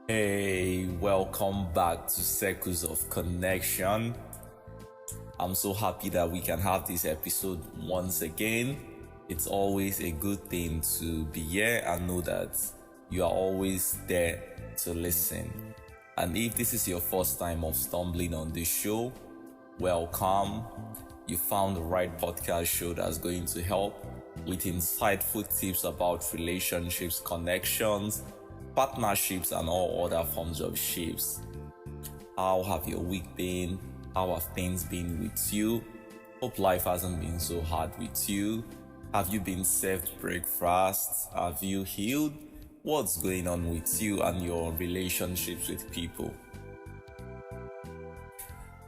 Hey, welcome back to Circles of Connection. I'm so happy that we can have this episode once again. It's always a good thing to be here and know that you are always there to listen. And if this is your first time of stumbling on this show, welcome. You found the right podcast show that's going to help with insightful tips about relationships, connections, partnerships, and all other forms of shapes. How have your week been? How have things been with you? Hope life hasn't been so hard with you. Have you been served breakfast? Have you healed? What's going on with you and your relationships with people?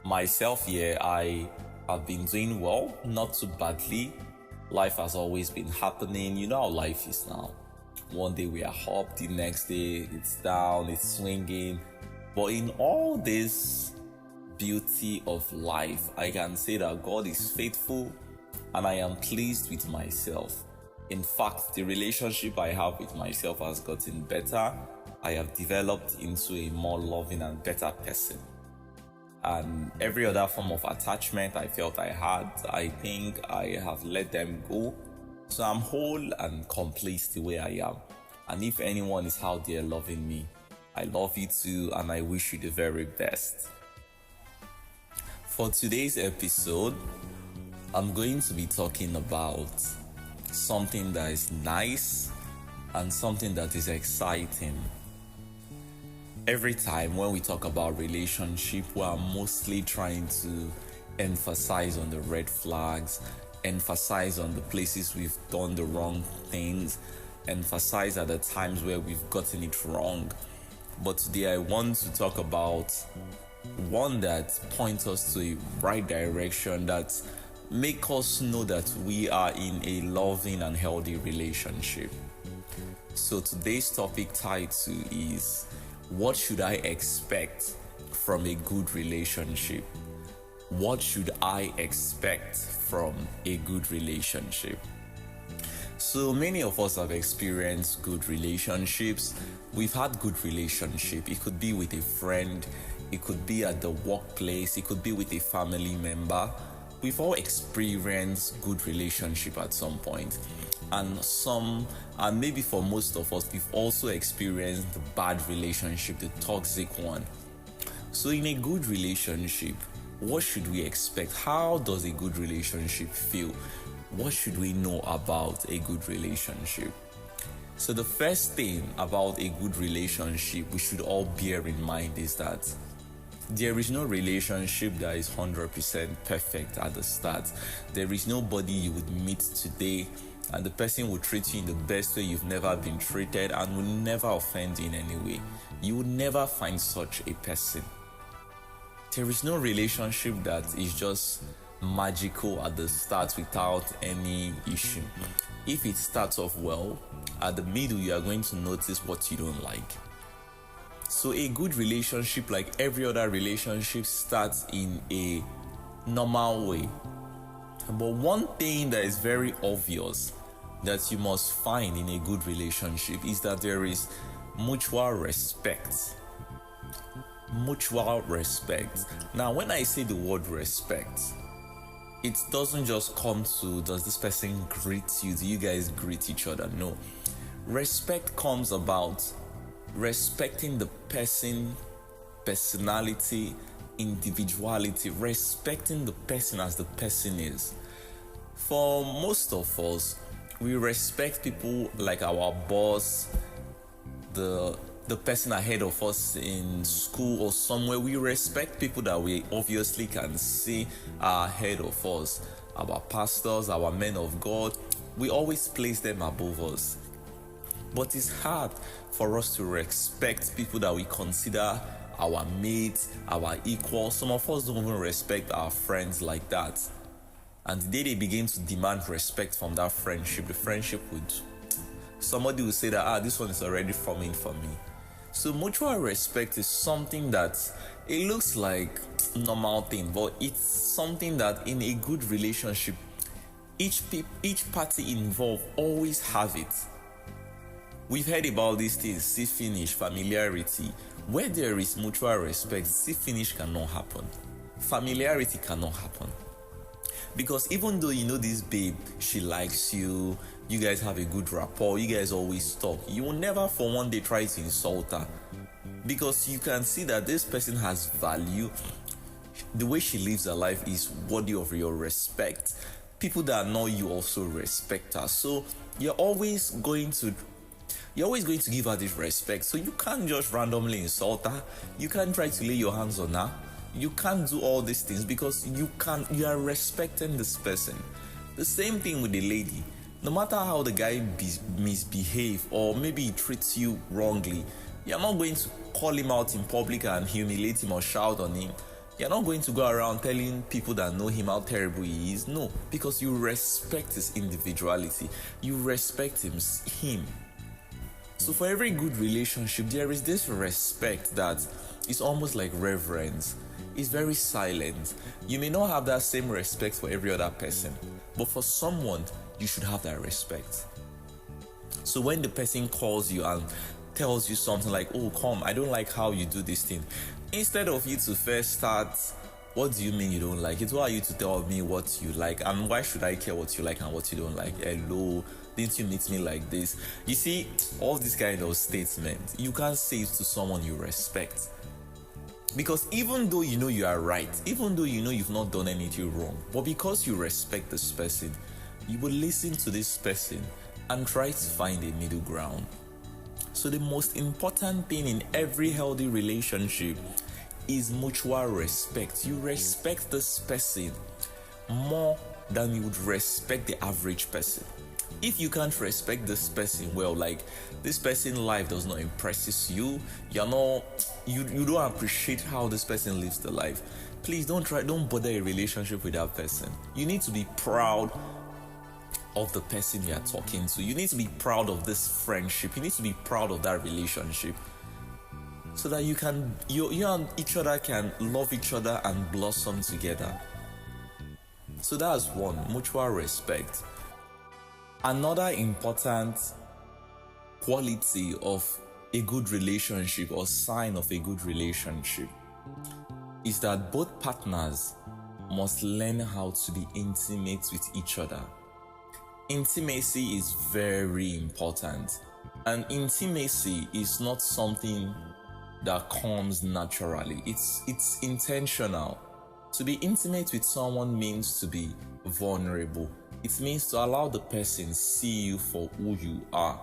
Myself, I have been doing well, not too badly. Life has always been happening. You know how life is now. One day we are up, the next day it's down, it's swinging. But in all this beauty of life, I can say that God is faithful and I am pleased with myself. In fact, the relationship I have with myself has gotten better. I have developed into a more loving and better person. And every other form of attachment I felt I had, I think I have let them go. So I'm whole and complete the way I am. And if anyone is out there loving me, I love you too and I wish you the very best. For today's episode, I'm going to be talking about something that is nice and something that is exciting. Every time when we talk about relationship, we are mostly trying to emphasize on the red flags, emphasize on the places we've done the wrong things, emphasize at the times where we've gotten it wrong. But today I want to talk about one that points us to a right direction, that make us know that we are in a loving and healthy relationship. So today's topic title is, what should I expect from a good relationship? What should I expect from a good relationship? So many of us have experienced good relationships. We've had good relationship. It could be with a friend, it could be at the workplace, it could be with a family member. We've all experienced good relationship at some point. And maybe for most of us, we've also experienced the bad relationship, the toxic one. So in a good relationship, what should we expect? How does a good relationship feel? What should we know about a good relationship? So the first thing about a good relationship we should all bear in mind is that there is no relationship that is 100% perfect at the start. There is nobody you would meet today and the person will treat you in the best way you've never been treated and will never offend you in any way. You will never find such a person. There is no relationship that is just magical at the start without any issue. If it starts off well, at the middle you are going to notice what you don't like. So a good relationship, like every other relationship, starts in a normal way. But one thing that is very obvious that you must find in a good relationship is that there is mutual respect. Mutual respect. Now, when I say the word respect, it doesn't just come to, does this person greet you? Do you guys greet each other? No. Respect comes about respecting the personality, individuality, respecting the person as the person is. For most of us, we respect people like our boss, the person ahead of us in school or somewhere. We respect people that we obviously can see are ahead of us. Our pastors, our men of God, we always place them above us. But it's hard for us to respect people that we consider our mates, our equals. Some of us don't even respect our friends like that. And the day they begin to demand respect from that friendship, the friendship would somebody will say that, this one is already forming for me. So mutual respect is something that it looks like normal thing, but it's something that in a good relationship, each party involved always have it. We've heard about these things: see finish, familiarity. Where there is mutual respect, see finish cannot happen. Familiarity cannot happen. Because even though you know this babe, she likes you, you guys have a good rapport, you guys always talk, you will never for one day try to insult her. Because you can see that this person has value. The way she lives her life is worthy of your respect. People that know you also respect her. So you're always going to give her this respect. So you can't just randomly insult her. You can't try to lay your hands on her. You can't do all these things because you are respecting this person. The same thing with the lady. No matter how the guy misbehave or maybe he treats you wrongly, you're not going to call him out in public and humiliate him or shout on him. You're not going to go around telling people that know him how terrible he is. No, because you respect his individuality. You respect him. So for every good relationship, there is this respect that is almost like reverence. It's very silent. You may not have that same respect for every other person, but for someone, you should have that respect. So when the person calls you and tells you something like, oh, come, I don't like how you do this thing, instead of you to first start, what do you mean you don't like it? Why are you to tell me what you like? And why should I care what you like and what you don't like? Hello, didn't you meet me like this? You see, all these kind of statements, you can't say it to someone you respect. Because even though you know you are right, even though you know you've not done anything wrong, but because you respect this person, you will listen to this person and try to find a middle ground. So the most important thing in every healthy relationship is mutual respect. You respect this person more than you would respect the average person. If you can't respect this person well, like this person's life does not impress you, you don't appreciate how this person lives the life, please don't bother a relationship with that person. You need to be proud of the person you are talking to. You need to be proud of this friendship. You need to be proud of that relationship, so that you and each other can love each other and blossom together. So that's one, mutual respect. Another important quality of a good relationship or sign of a good relationship is that both partners must learn how to be intimate with each other. Intimacy is very important, and intimacy is not something that comes naturally. It's intentional. To be intimate with someone means to be vulnerable. It means to allow the person see you for who you are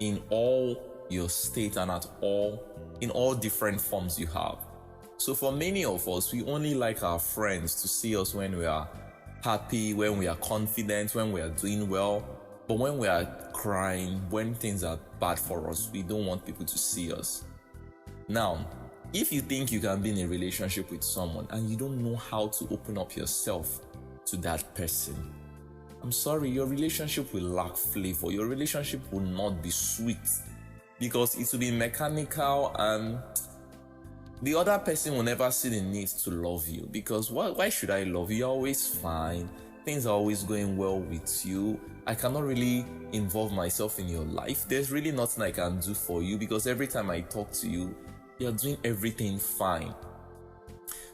in all your state and in all different forms you have. So for many of us, we only like our friends to see us when we are happy, when we are confident, when we are doing well. But when we are crying, when things are bad for us, we don't want people to see us. Now, if you think you can be in a relationship with someone and you don't know how to open up yourself to that person, I'm sorry, your relationship will lack flavor. Your relationship will not be sweet because it will be mechanical, and the other person will never see the need to love you. Because why should I love you? You're always fine. Things are always going well with you. I cannot really involve myself in your life. There's really nothing I can do for you because every time I talk to you, you're doing everything fine.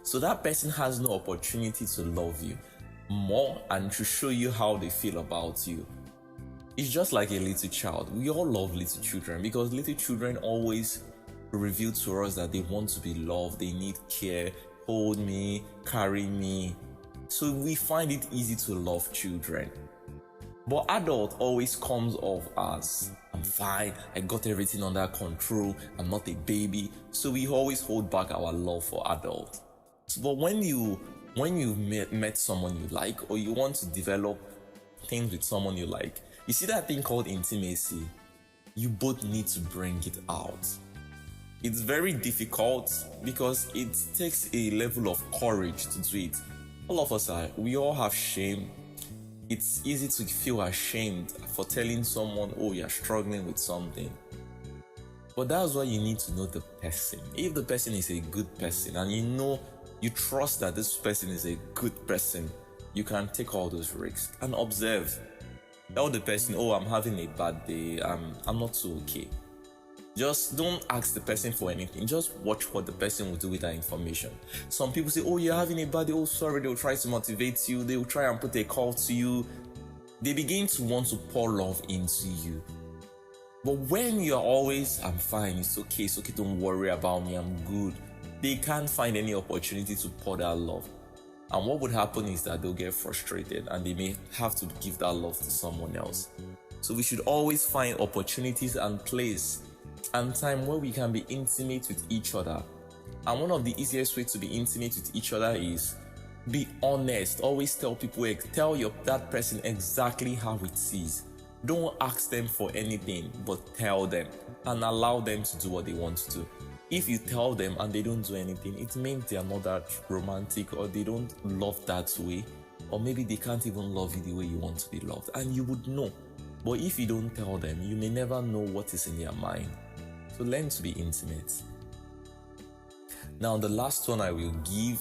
So that person has no opportunity to love you more and to show you how they feel about you. It's just like a little child. We all love little children because little children always reveal to us that they want to be loved, they need care, hold me, carry me. So we find it easy to love children. But adult always comes off as, I'm fine, I got everything under control, I'm not a baby. So we always hold back our love for adult. But when you met someone you like, or you want to develop things with someone you like, you see that thing called intimacy, you both need to bring it out. It's very difficult because it takes a level of courage to do it. We all have shame. it's easy to feel ashamed for telling someone, oh, you're struggling with something. But that's why you need to know the person. If the person is a good person and you trust that this person is a good person, you can take all those risks and observe. Tell the person, oh, I'm having a bad day, I'm not so okay. Just don't ask the person for anything. Just watch what the person will do with that information. Some people say, oh, you're having a bad day, oh, sorry, they'll try to motivate you, they'll try and put a call to you. They begin to want to pour love into you. But when you're always, I'm fine, it's okay, don't worry about me, I'm good, they can't find any opportunity to pour that love. And what would happen is that they'll get frustrated and they may have to give that love to someone else. So we should always find opportunities and place and time where we can be intimate with each other. And one of the easiest ways to be intimate with each other is be honest. Always tell people, that person exactly how it is. Don't ask them for anything, but tell them and allow them to do what they want to do. If you tell them and they don't do anything, it means they are not that romantic, or they don't love that way, or maybe they can't even love you the way you want to be loved, and you would know. But if you don't tell them, you may never know what is in their mind. So learn to be intimate. Now, the last one I will give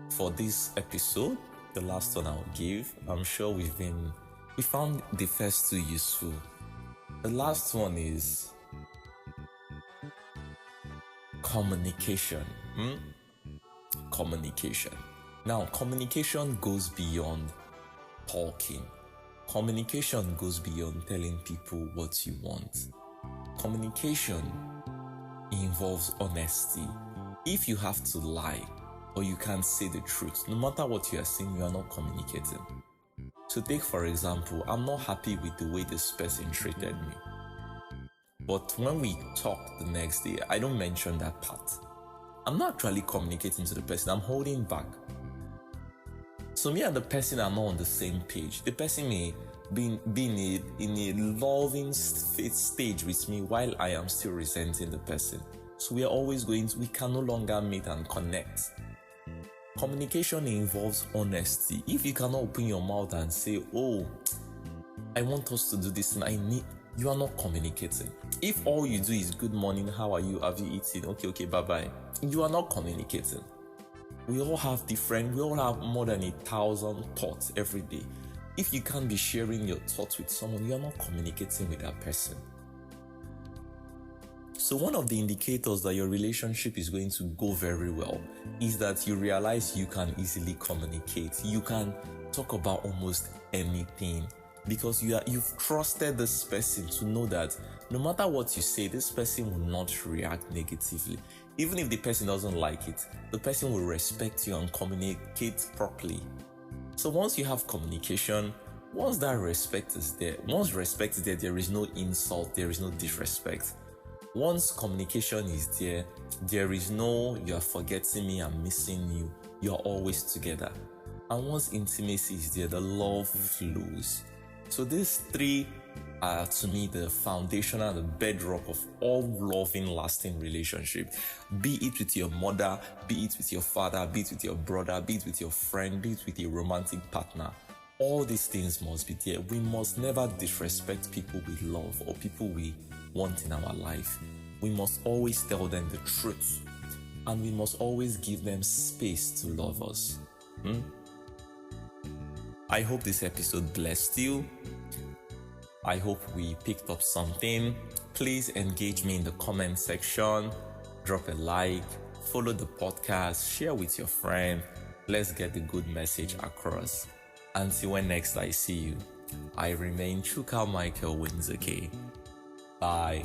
for this episode, I'm sure we found the first two useful. The last one is communication. Communication. Now, communication goes beyond talking. Communication goes beyond telling people what you want. Communication involves honesty. If you have to lie or you can't say the truth, no matter what you are saying, you are not communicating. So take, for example, I'm not happy with the way this person treated me. But when we talk the next day, I don't mention that part. I'm not actually communicating to the person, I'm holding back. So me and the person are not on the same page. The person may be in a loving stage with me while I am still resenting the person. So we can no longer meet and connect. Communication involves honesty. If you cannot open your mouth and say, oh, I want us to do this and you are not communicating. If all you do is good morning, how are you? Have you eaten? Okay, bye-bye. You are not communicating. We all have more than 1,000 thoughts every day. If you can't be sharing your thoughts with someone, you are not communicating with that person. So one of the indicators that your relationship is going to go very well is that you realize you can easily communicate. You can talk about almost anything because you've trusted this person to know that no matter what you say, this person will not react negatively. Even if the person doesn't like it, the person will respect you and communicate properly. So once you have communication, once that respect is there, there is no insult, there is no disrespect. Once communication is there, there is no you're forgetting me, I'm missing you, you're always together. And once intimacy is there, the love flows. So these three are, to me, the foundation and the bedrock of all loving, lasting relationship. Be it with your mother, be it with your father, be it with your brother, be it with your friend, be it with a romantic partner. All these things must be there. We must never disrespect people we love or people we want in our life. We must always tell them the truth, and we must always give them space to love us. I hope this episode blessed you. I hope we picked up something. Please engage me in the comment section. Drop a like, follow the podcast, share with your friend. Let's get the good message across. Until when next I see you, I remain Chuka Michael Winzake. Bye.